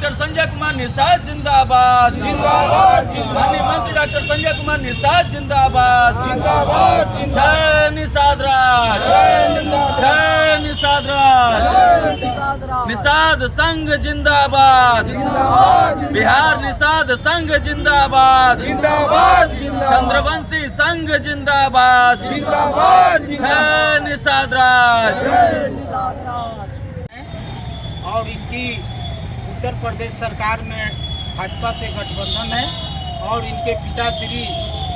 Doctor Sanjay Kumar Nishad जिंदाबाद जिंदाबाद माननीय मंत्री डॉक्टर संजय कुमार निषाद जिंदाबाद जिंदाबाद जय निषाद राज, जय निषाद राज, निषाद संघ जिंदाबाद, बिहार निषाद संघ जिंदाबाद, जिंदाबाद चंद्रवंशी संघ जिंदाबाद, जिंदाबाद जय निषाद राज। और इनकी उत्तर प्रदेश सरकार में भाजपा से गठबंधन है और इनके पिता श्री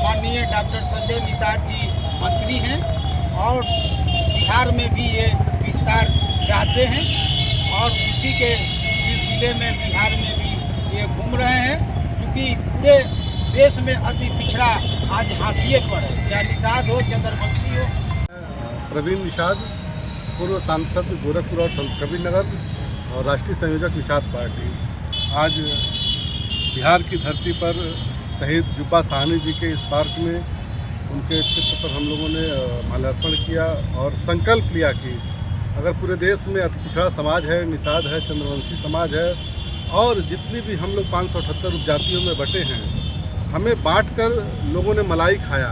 माननीय डॉक्टर संजय निषाद जी मंत्री हैं और बिहार में भी ये विस्तार चाहते हैं और उसी के सिलसिले में बिहार में भी ये घूम रहे हैं, क्योंकि पूरे देश में अति पिछड़ा आज हाशिए पर है, चाहे निषाद हो चंद्रवंशी हो। प्रवीण निषाद, पूर्व सांसद गोरखपुर और संत कबीर नगर और राष्ट्रीय संयोजक निषाद पार्टी, आज बिहार की धरती पर शहीद जुब्बा साहनी जी के इस पार्क में उनके चित्र पर हम लोगों ने माल्यार्पण किया और संकल्प लिया कि अगर पूरे देश में अति पिछड़ा समाज है, निषाद है, चंद्रवंशी समाज है और जितनी भी हम लोग 578 उपजातियों में बटे हैं, हमें बांटकर लोगों ने मलाई खाया।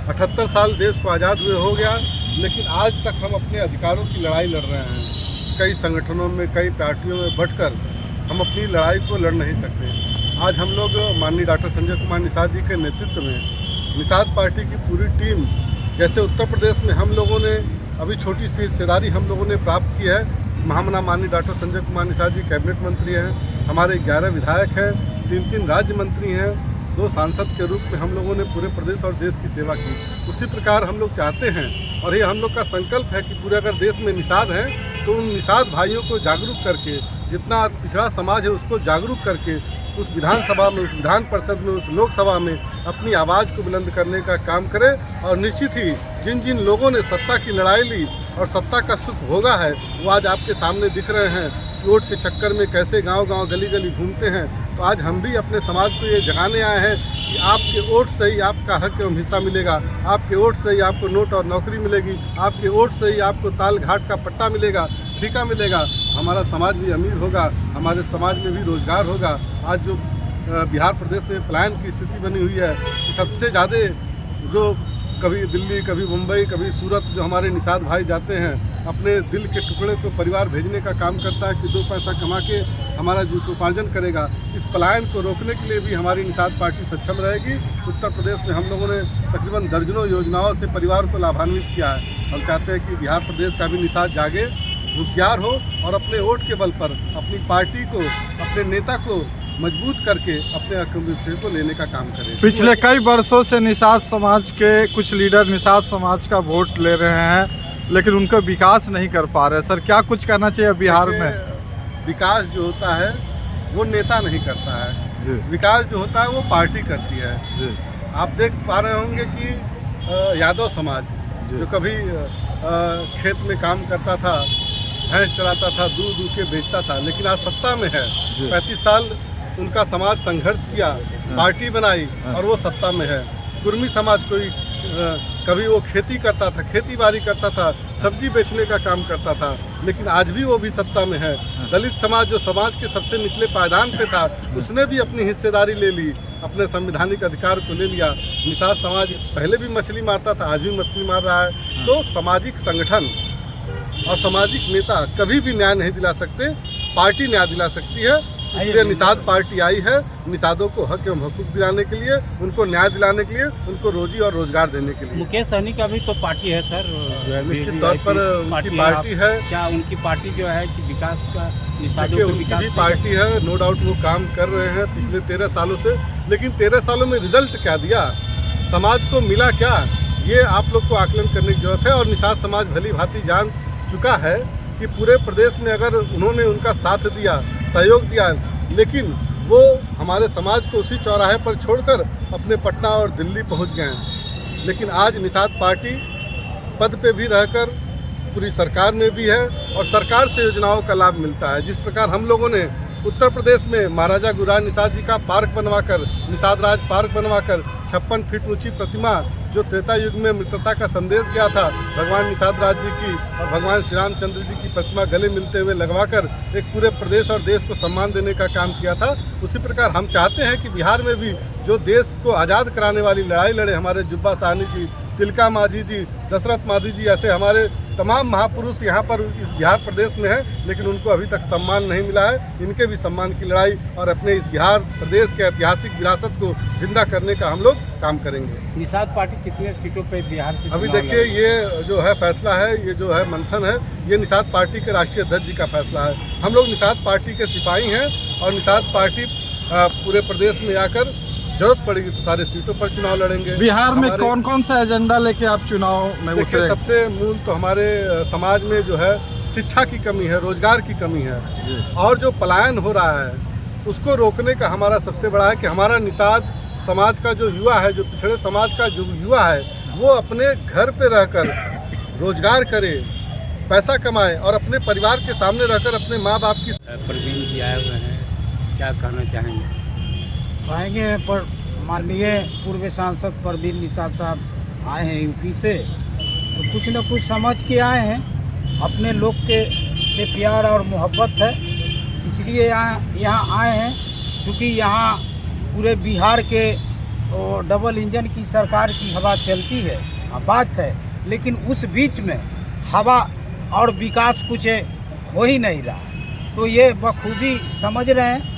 78 साल देश को आज़ाद हुए हो गया, लेकिन आज तक हम अपने अधिकारों की लड़ाई लड़ रहे हैं। कई संगठनों में, कई पार्टियों में बंटकर हम अपनी लड़ाई को लड़ नहीं सकते। आज हम लोग माननीय डॉक्टर संजय कुमार निषाद जी के नेतृत्व में निषाद पार्टी की पूरी टीम, जैसे उत्तर प्रदेश में हम लोगों ने अभी छोटी सी हिस्सेदारी हम लोगों ने प्राप्त की है, महामना माननीय डॉक्टर संजय कुमार निषाद जी कैबिनेट मंत्री हैं, हमारे 11 विधायक हैं, 3 राज्य मंत्री हैं, 2 सांसद के रूप में हम लोगों ने पूरे प्रदेश और देश की सेवा की। उसी प्रकार हम लोग चाहते हैं और ये हम लोग का संकल्प है कि पूरे अगर देश में निषाद हैं तो उन निषाद भाइयों को जागरूक करके, जितना पिछड़ा समाज है उसको जागरूक करके उस विधानसभा में, उस विधान परिषद में, उस लोकसभा में अपनी आवाज़ को बुलंद करने का काम करें। और निश्चित ही जिन जिन लोगों ने सत्ता की लड़ाई ली और सत्ता का सुख भोगा है वो आज आपके सामने दिख रहे हैं, वोट के चक्कर में कैसे गांव-गांव, गली-गली घूमते हैं। तो आज हम भी अपने समाज को ये जगाने आए हैं कि आपके वोट से ही आपका हक एवं हिस्सा मिलेगा, आपके वोट से ही आपको नोट और नौकरी मिलेगी, आपके वोट से ही आपको ताल घाट का पट्टा मिलेगा, ठेका मिलेगा, हमारा समाज भी अमीर होगा, हमारे समाज में भी रोजगार होगा। आज जो बिहार प्रदेश में पलायन की स्थिति बनी हुई है कि सबसे ज़्यादा जो कभी दिल्ली, कभी मुंबई, कभी सूरत जो हमारे निषाद भाई जाते हैं, अपने दिल के टुकड़े को परिवार भेजने का काम करता है कि 2 पैसा कमा के हमारा जीविकोपार्जन करेगा। इस पलायन को रोकने के लिए भी हमारी निषाद पार्टी सक्षम रहेगी। उत्तर प्रदेश में हम लोगों ने तकरीबन दर्जनों योजनाओं से परिवार को लाभान्वित किया है। हम चाहते हैं कि बिहार प्रदेश का भी निषाद जागे, होशियार हो और अपने वोट के बल पर अपनी पार्टी को, अपने नेता को मजबूत करके अपने हक विषय को लेने का काम करें। पिछले कई वर्षों से निषाद समाज के कुछ लीडर निषाद समाज का वोट ले रहे हैं, लेकिन उनका विकास नहीं कर पा रहे। सर, क्या कुछ करना चाहिए बिहार में? विकास जो होता है वो नेता नहीं करता है, विकास जो होता है वो पार्टी करती है। आप देख पा रहे होंगे कि यादव समाज जो कभी खेत में काम करता था, भैंस चराता था, दूध दूध के बेचता था, लेकिन आज सत्ता में है। 35 साल उनका समाज संघर्ष किया, पार्टी बनाई और वो सत्ता में है। कुर्मी समाज कोई कभी वो खेती करता था, खेती बाड़ी करता था, सब्जी बेचने का काम करता था, लेकिन आज भी वो भी सत्ता में है। दलित समाज जो समाज के सबसे निचले पायदान पे था, उसने भी अपनी हिस्सेदारी ले ली, अपने संवैधानिक अधिकार को ले लिया। निषाद समाज पहले भी मछली मारता था, आज भी मछली मार रहा है। तो सामाजिक संगठन और सामाजिक नेता कभी भी न्याय नहीं दिला सकते, पार्टी न्याय दिला सकती है। इसलिए निषाद पार्टी आई है निषादों को हक एवं हकूक दिलाने के लिए, उनको न्याय दिलाने के लिए, उनको रोजी और रोजगार देने के लिए। मुकेश सहनी का भी तो पार्टी है सर, निश्चित तौर पर उनकी पार्टी है। क्या उनकी पार्टी जो है कि विकास का, निषादों देखिए के उनकी विकास भी पार्टी है, नो डाउट वो काम कर रहे हैं पिछले 13 सालों से, लेकिन 13 सालों में रिजल्ट क्या दिया, समाज को मिला क्या, ये आप लोग को आकलन करने की जरूरत है। और निषाद समाज भली भांति जान चुका है कि पूरे प्रदेश में अगर उन्होंने उनका साथ दिया, सहयोग दिया, लेकिन वो हमारे समाज को उसी चौराहे पर छोड़कर अपने पटना और दिल्ली पहुंच गए। लेकिन आज निषाद पार्टी पद पे भी रहकर पूरी सरकार में भी है और सरकार से योजनाओं का लाभ मिलता है। जिस प्रकार हम लोगों ने उत्तर प्रदेश में महाराजा गुरुराज निषाद जी का पार्क बनवाकर, निषाद राज पार्क बनवाकर 56 फीट ऊंची प्रतिमा जो त्रेता युग में मित्रता का संदेश दिया था भगवान निषाद राज जी की और भगवान श्री रामचंद्र जी की प्रतिमा गले मिलते हुए लगवाकर एक पूरे प्रदेश और देश को सम्मान देने का काम किया था, उसी प्रकार हम चाहते हैं कि बिहार में भी जो देश को आज़ाद कराने वाली लड़ाई लड़े हमारे जुब्बा साहनी जी, तिलका मांझी जी, दशरथ मांझी जी, ऐसे हमारे तमाम महापुरुष यहाँ पर इस बिहार प्रदेश में हैं, लेकिन उनको अभी तक सम्मान नहीं मिला है। इनके भी सम्मान की लड़ाई और अपने इस बिहार प्रदेश के ऐतिहासिक विरासत को जिंदा करने का हम लोग काम करेंगे। निषाद पार्टी कितने सीटों पे बिहार से अभी देखिए, ये जो है फैसला है, ये जो है मंथन है, ये निषाद पार्टी के राष्ट्रीय अध्यक्ष जी का फैसला है। हम लोग निषाद पार्टी के सिपाही हैं और निषाद पार्टी पूरे प्रदेश में आकर जरूरत पड़ेगी तो सारे सीटों पर चुनाव लड़ेंगे। बिहार में कौन कौन सा एजेंडा लेके आप चुनाव में देखिए, उतरे? सबसे मूल तो हमारे समाज में जो है शिक्षा की कमी है, रोजगार की कमी है और जो पलायन हो रहा है उसको रोकने का हमारा सबसे बड़ा है कि हमारा निषाद समाज का जो युवा है, जो पिछड़े समाज का जो युवा है, वो अपने घर पे रहकर रोजगार करे, पैसा कमाए और अपने परिवार के सामने रहकर अपने माँ बाप की। प्रवीण जी आए हुए हैं, क्या कहना चाहेंगे? कहेंगे पर माननीय पूर्व सांसद प्रवीण निषाद साहब आए हैं यूपी से, तो कुछ न कुछ समझ के आए हैं। अपने लोग के से प्यार और मोहब्बत है, इसलिए यहाँ आए हैं, क्योंकि यहाँ पूरे बिहार के डबल इंजन की सरकार की हवा चलती है, बात है, लेकिन उस बीच में हवा और विकास कुछ हो ही नहीं रहा। तो ये बखूबी समझ रहे हैं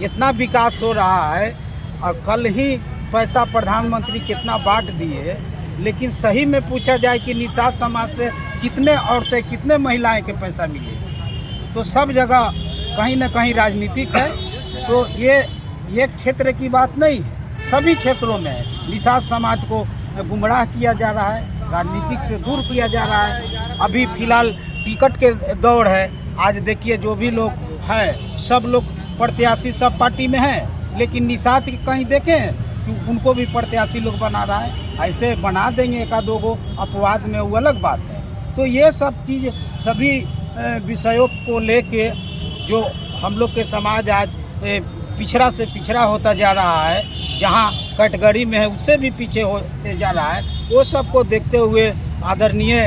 इतना विकास हो रहा है, और कल ही पैसा प्रधानमंत्री कितना बांट दिए, लेकिन सही में पूछा जाए कि निषाद समाज से कितने औरतें, कितने महिलाएं के पैसा मिले, तो सब जगह कहीं ना कहीं राजनीतिक है। तो ये एक क्षेत्र की बात नहीं, सभी क्षेत्रों में निषाद समाज को गुमराह किया जा रहा है, राजनीतिक से दूर किया जा रहा है। अभी फिलहाल टिकट के दौड़ है, आज देखिए जो भी लोग हैं सब लोग प्रत्याशी सब पार्टी में हैं, लेकिन निषाद कहीं देखें कि उनको भी प्रत्याशी लोग बना रहा है। ऐसे बना देंगे एक दो गो अपवाद में, वो अलग बात है। तो ये सब चीज़ सभी विषयों को लेके जो हम लोग के समाज आज पिछड़ा से पिछड़ा होता जा रहा है, जहाँ कैटेगरी में है उससे भी पीछे होते जा रहा है, वो सब को देखते हुए आदरणीय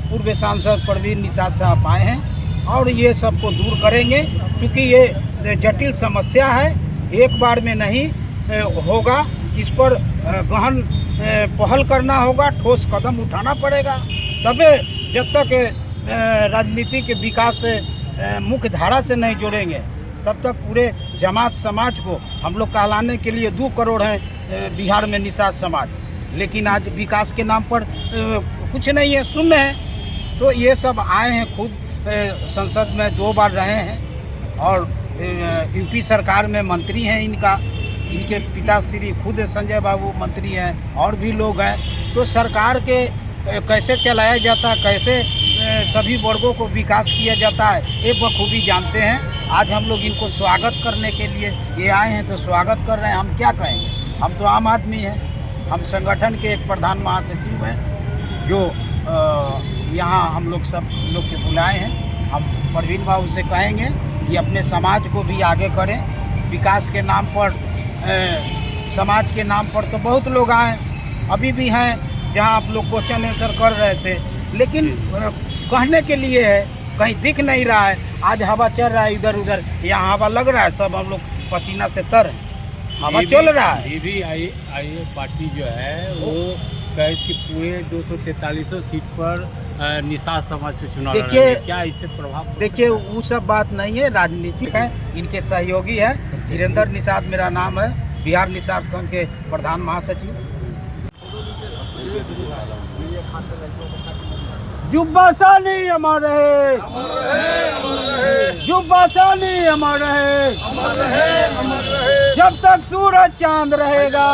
पूर्व सांसद प्रवीण निषाद साहब आए हैं और ये सब को दूर करेंगे, क्योंकि ये जटिल समस्या है, एक बार में नहीं होगा। इस पर गहन पहल करना होगा, ठोस कदम उठाना पड़ेगा, तबे जब तक राजनीति के विकास से मुख्य धारा से नहीं जोड़ेंगे तब तक पूरे जमात समाज को हम लोग कहलाने के लिए 2 करोड़ हैं बिहार में निषाद समाज, लेकिन आज विकास के नाम पर कुछ नहीं है, शून्य है। तो ये सब आए हैं, खुद संसद में 2 बार रहे हैं और यूपी सरकार में मंत्री हैं, इनके पिता श्री खुद संजय बाबू मंत्री हैं और भी लोग हैं। तो सरकार के कैसे चलाया जाता, कैसे सभी वर्गों को विकास किया जाता है, ये बखूबी जानते हैं। आज हम लोग इनको स्वागत करने के लिए ये आए हैं, तो स्वागत कर रहे हैं। हम क्या कहेंगे, हम तो आम आदमी हैं, हम संगठन के एक प्रधान महासचिव हैं जो यहाँ हम लोग सब लोग के बुलाए हैं। हम प्रवीण बाबू से कहेंगे कि अपने समाज को भी आगे करें, विकास के नाम पर, समाज के नाम पर तो बहुत लोग आए, अभी भी हैं जहाँ आप लोग क्वेश्चन आंसर कर रहे थे, लेकिन कहने के लिए है, कहीं दिख नहीं रहा है। आज हवा चल रहा है इधर उधर, यहाँ हवा लग रहा है, सब हम लोग पसीना से तर, हवा चल रहा है। ये भी आई पार्टी जो है वो कहे कि पूरे 243 सीट पर निषाद समाज से चुनाव लड़ेंगे, क्या इससे प्रभाव? देखिए वो सब बात नहीं है, राजनीतिक है, इनके सहयोगी है। धीरेन्द्र निषाद मेरा नाम है, बिहार निषाद संघ के प्रधान महासचिव। जुब्बा साहनी अमर रहे, जुब्बा साहनी अमर रहे, जब तक सूरज चांद रहेगा,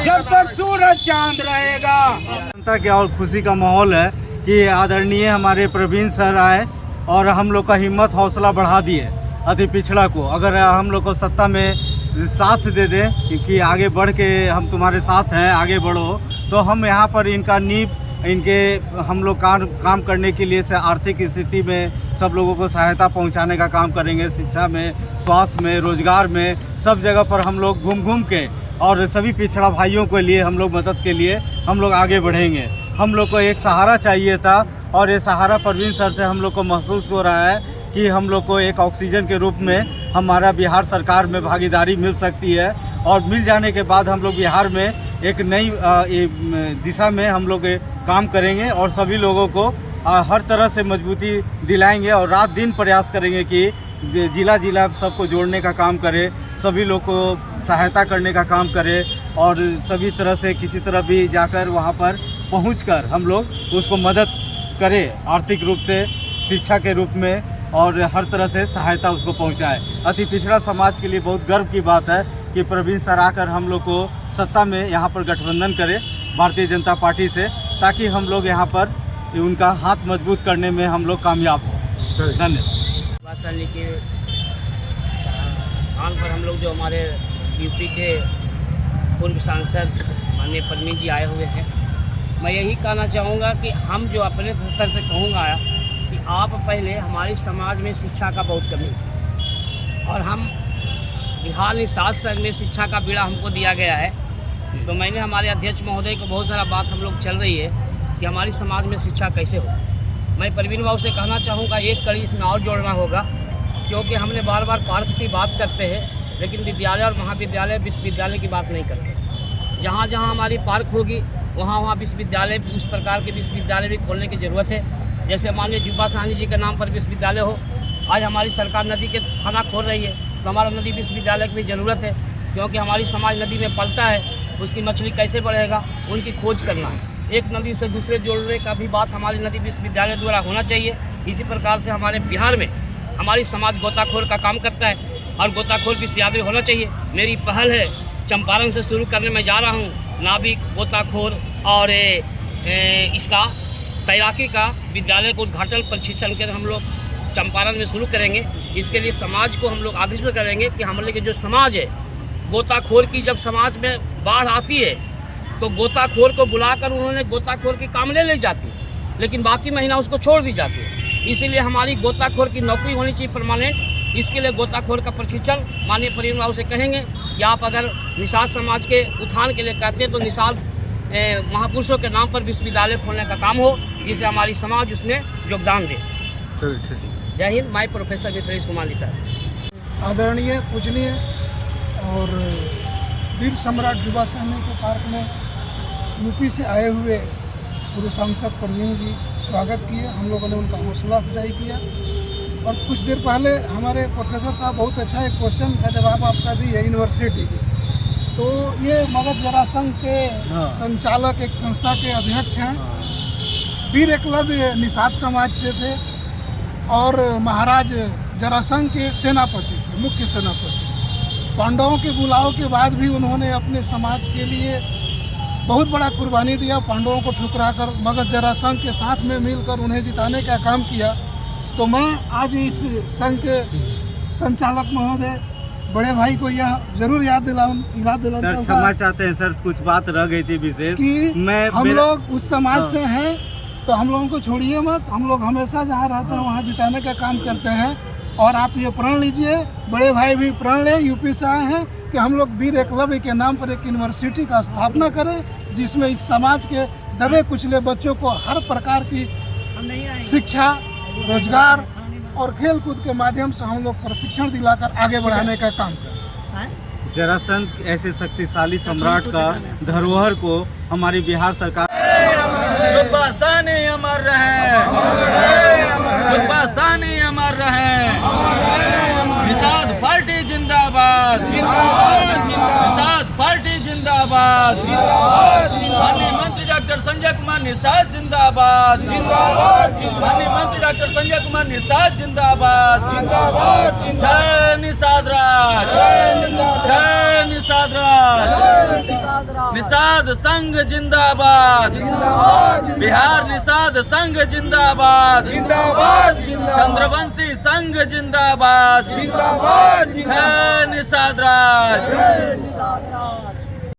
जब तक सूरज चांद रहेगा। जनता के और खुशी का माहौल है कि आदरणीय हमारे प्रवीण सर आए और हम लोग का हिम्मत हौसला बढ़ा दिए अति पिछड़ा को। अगर हम लोग को सत्ता में साथ दे दे कि आगे बढ़ के हम तुम्हारे साथ हैं, आगे बढ़ो, तो हम यहाँ पर इनका नींव, इनके हम लोग काम करने के लिए से आर्थिक स्थिति में सब लोगों को सहायता पहुंचाने का काम करेंगे। शिक्षा में, स्वास्थ्य में, रोजगार में, सब जगह पर हम लोग घूम घूम के और सभी पिछड़ा भाइयों के लिए हम लोग मदद के लिए हम लोग आगे बढ़ेंगे। हम लोग को एक सहारा चाहिए था और ये सहारा परवीन सर से हम लोग को महसूस हो रहा है कि हम लोग को एक ऑक्सीजन के रूप में हमारा बिहार सरकार में भागीदारी मिल सकती है और मिल जाने के बाद हम लोग बिहार में एक नई दिशा में हम लोग काम करेंगे और सभी लोगों को हर तरह से मजबूती दिलाएंगे और रात दिन प्रयास करेंगे कि जिला सबको जोड़ने का काम करे, सभी लोग को सहायता करने का काम करे और सभी तरह से किसी तरह भी जाकर वहाँ पर पहुँचकर हम लोग उसको मदद करें, आर्थिक रूप से, शिक्षा के रूप में और हर तरह से सहायता उसको पहुँचाए। अति पिछड़ा समाज के लिए बहुत गर्व की बात है कि प्रवीण सर आकर हम लोग को सत्ता में यहाँ पर गठबंधन करें भारतीय जनता पार्टी से, ताकि हम लोग यहाँ पर उनका हाथ मजबूत करने में हम लोग कामयाब हों। धन्यवाद। वासाली के स्थान पर हम लोग जो हमारे यूपी के पूर्व सांसद माननीय परवीन जी आए हुए हैं, मैं यही कहना चाहूँगा कि हम जो अपने स्तर से कहूँगा कि आप पहले हमारे समाज में शिक्षा का बहुत कमी है और हम बिहार निषाद संघ में शिक्षा का बीड़ा हमको दिया गया है। तो मैंने हमारे अध्यक्ष महोदय को बहुत सारा बात हम लोग चल रही है कि हमारी समाज में शिक्षा कैसे हो। मैं परवीन बाबू से कहना चाहूँगा एक कड़ी इसमें और जोड़ना होगा, क्योंकि हमने बार बार पार्क की बात करते हैं लेकिन विद्यालय और महाविद्यालय विश्वविद्यालय की बात नहीं करते। जहाँ जहाँ हमारी पार्क होगी वहाँ विश्वविद्यालय, उस प्रकार के विश्वविद्यालय भी खोलने की ज़रूरत है। जैसे माननीय जुब्बा साहनी जी के नाम पर विश्वविद्यालय हो। आज हमारी सरकार नदी के थाना खोल रही है तो हमारा नदी विश्वविद्यालय की भी ज़रूरत है, क्योंकि हमारी समाज नदी में पलता है, उसकी मछली कैसे बढ़ेगा उनकी खोज करना है। एक नदी से दूसरे जोड़ने का भी बात हमारी नदी विश्वविद्यालय द्वारा होना चाहिए। इसी प्रकार से हमारे बिहार में हमारी समाज गोताखोर का काम करता है और गोताखोर की सियादरी होना चाहिए। मेरी पहल है, चंपारण से शुरू करने में जा रहा हूँ, नाविक, गोताखोर और इसका तैराकी का विद्यालय को उद्घाटन प्रशिक्षण के हम लोग चंपारण में शुरू करेंगे। इसके लिए समाज को हम लोग आदेश करेंगे कि हमारे के जो समाज है गोताखोर की, जब समाज में बाढ़ आती है तो गोताखोर को बुलाकर उन्होंने गोताखोर की काम ले जाती है, लेकिन बाकी महीना उसको छोड़ दी जाती है। इसीलिए हमारी गोताखोर की नौकरी होनी चाहिए परमानेंट। इसके लिए गोताखोर का प्रशिक्षण माननीय परवीन बाबू से कहेंगे कि आप अगर निषाद समाज के उत्थान के लिए कहते हैं तो निषाद महापुरुषों के नाम पर विश्वविद्यालय खोलने का काम हो, जिसे हमारी समाज उसमें योगदान दे। जय हिंद। मैं प्रोफेसर मित्रेश कुमार निषाद। आदरणीय, पूजनीय और वीर सम्राट जुब्बा साहनी के पार्क में यूपी से आए हुए पूर्व सांसद परवीन जी स्वागत किए। हम लोगों ने उनका हौसला अफजाई किया और कुछ देर पहले हमारे प्रोफेसर साहब बहुत अच्छा एक क्वेश्चन का जवाब आपका दी है, यूनिवर्सिटी। तो ये मगध जरासंघ के संचालक, एक संस्था के अध्यक्ष हैं। वीर एकलव्य निषाद समाज से थे और महाराज जरासंघ के सेनापति थे, मुख्य सेनापति। पांडवों के बुलाव के बाद भी उन्होंने अपने समाज के लिए बहुत बड़ा कुर्बानी दिया। पांडवों को ठुकराकर मगध जरासंघ के साथ में मिलकर उन्हें जिताने का काम किया। तो मैं आज इस संघ के संचालक महोदय बड़े भाई को यह जरूर याद दिलाना सर, क्षमा चाहते हैं सर, कुछ बात रह गई थी विशेष कि हम लोग उस समाज से हैं, तो हम लोगों को छोड़िए मत। हम लोग हमेशा जहाँ रहते हैं वहाँ जिताने का काम करते हैं। और आप ये प्रण लीजिए, बड़े भाई भी प्रण लें, यूपी से आए हैं, कि हम लोग वीर एकलव्य के नाम पर एक यूनिवर्सिटी का स्थापना करें, जिसमें इस समाज के दबे कुचले बच्चों को हर प्रकार की शिक्षा, रोजगार और खेल कूद के माध्यम से हम लोग प्रशिक्षण दिलाकर आगे बढ़ाने का काम करें। जरासंध ऐसे शक्तिशाली सम्राट का धरोहर को हमारी बिहार सरकार जुब्बा साहनी अमर रहे, जुब्बा साहनी अमर रहे। निषाद पार्टी जिंदाबाद, निषाद पार्टी जिंदाबाद। माननीय मंत्री डॉक्टर संजय कुमार निषाद जिंदाबाद, माननीय मंत्री डॉक्टर संजय कुमार निषाद जिंदाबाद। जय निषाद राज, जय निषाद राज। निषाद संघ जिंदाबाद, बिहार निषाद संघ जिंदाबाद, चंद्रवंशी संघ जिंदाबाद। जय निषाद राज।